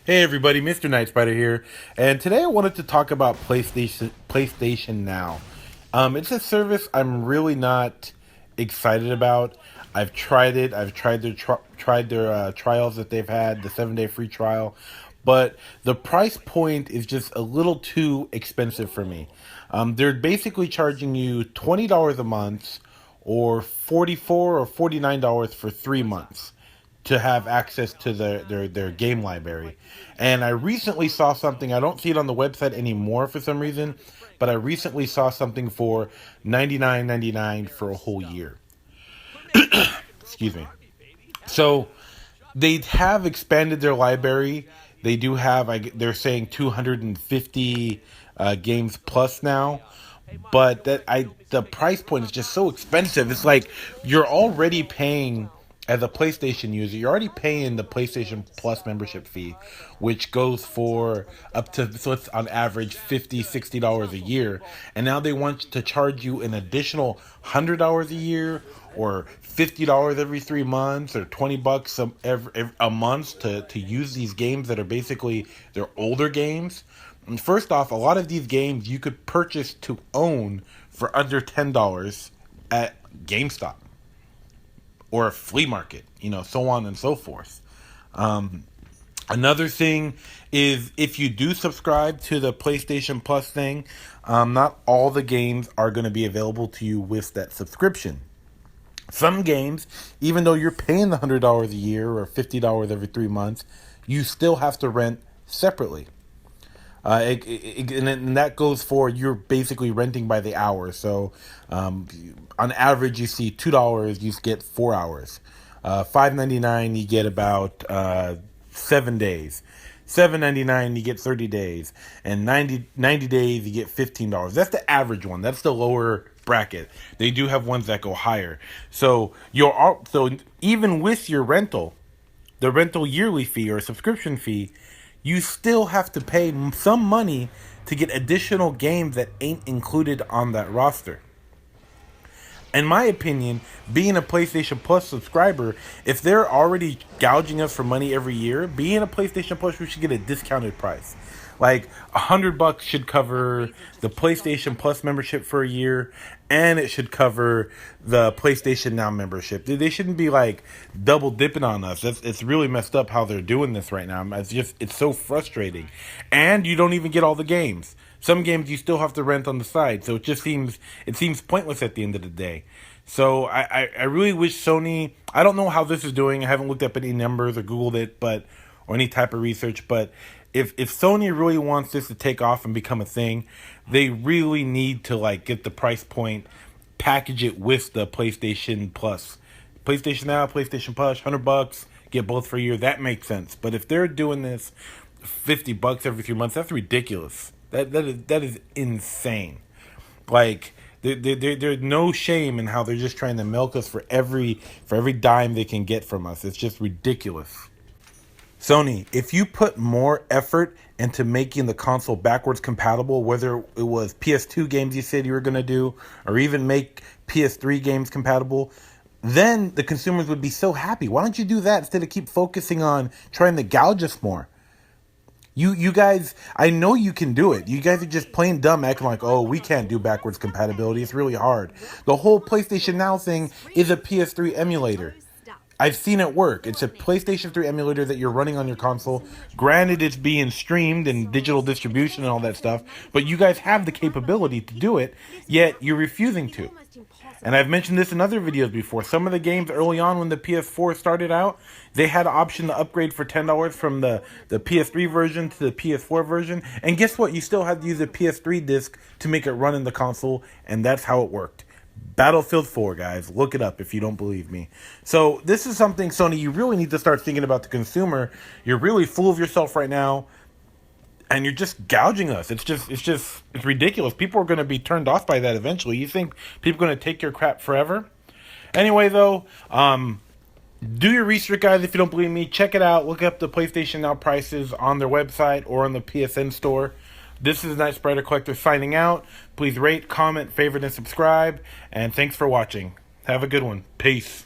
Hey everybody, Mr. Nightspyder here, and today I wanted to talk about PlayStation Now. It's a service I'm really not excited about. I've tried it. I've tried their trials that they've had, the 7-day free trial, but the price point is just a little too expensive for me. They're basically charging you $20 a month, or $44 or $49 for 3 months to have access to their game library. And I recently saw something, I don't see it on the website anymore for some reason, but I recently saw something for $99.99 for a whole year. Excuse me. So they have expanded their library. They do have, they're saying 250 games plus now, but the price point is just so expensive. It's like you're already paying, as a PlayStation user, you're already paying the PlayStation Plus membership fee, which goes for up to, so it's on average $50-$60 a year. And now they want to charge you an additional $100 a year, or $50 every 3 months, or $20 a month to use these games that are basically, they're older games. And first off, a lot of these games you could purchase to own for under $10 at GameStop or a flea market, so on and so forth. Another thing is, if you do subscribe to the PlayStation Plus thing, not all the games are going to be available to you with that subscription. Some games, even though you're paying the $100 a year or $50 every 3 months, you still have to rent separately. And that goes for, you're basically renting by the hour. So on average, you see $2, you get 4 hours. $5.99, you get about 7 days. $7.99, you get 30 days. And 90 days, you get $15. That's the average one. That's the lower bracket. They do have ones that go higher. So even with your rental, the rental yearly fee or subscription fee, you still have to pay some money to get additional games that ain't included on that roster. In my opinion, being a PlayStation Plus subscriber, if they're already gouging us for money every year, being a PlayStation Plus, we should get a discounted price. Like $100 should cover the PlayStation Plus membership for a year, and it should cover the PlayStation Now membership. They shouldn't be like double dipping on us. It's really messed up how they're doing this right now. It's so frustrating, and you don't even get all the games. Some games you still have to rent on the side, so it seems pointless at the end of the day. So I really wish Sony. I don't know how this is doing. I haven't looked up any numbers or Googled it, or any type of research. But if Sony really wants this to take off and become a thing, they really need to get the price point, package it with the PlayStation Plus, PlayStation Now, PlayStation Plus, $100, get both for a year. That makes sense. But if they're doing this $50 every 3 months, that's ridiculous. That is insane. Like there's no shame in how they're just trying to milk us for every dime they can get from us. It's just ridiculous. Sony, if you put more effort into making the console backwards compatible, whether it was PS2 games you said you were going to do, or even make PS3 games compatible, then the consumers would be so happy. Why don't you do that instead of keep focusing on trying to gouge us more? You guys, I know you can do it. You guys are just plain dumb, acting like, oh, we can't do backwards compatibility. It's really hard. The whole PlayStation Now thing is a PS3 emulator. I've seen it work. It's a PlayStation 3 emulator that you're running on your console. Granted, it's being streamed and digital distribution and all that stuff, but you guys have the capability to do it, yet you're refusing to. And I've mentioned this in other videos before. Some of the games early on when the PS4 started out, they had an option to upgrade for $10 from the PS3 version to the PS4 version. And guess what? You still had to use a PS3 disc to make it run in the console, and that's how it worked. Battlefield 4, guys. Look it up if you don't believe me. So this is something, Sony, you really need to start thinking about the consumer. You're really full of yourself right now, and you're just gouging us. It's ridiculous. People are going to be turned off by that eventually. You think people are going to take your crap forever? Anyway, though, do your research, guys. If you don't believe me, check it out. Look up the PlayStation Now prices on their website or on the PSN store. This is Nightspyder Collector signing out. Please rate, comment, favorite, and subscribe. And thanks for watching. Have a good one. Peace.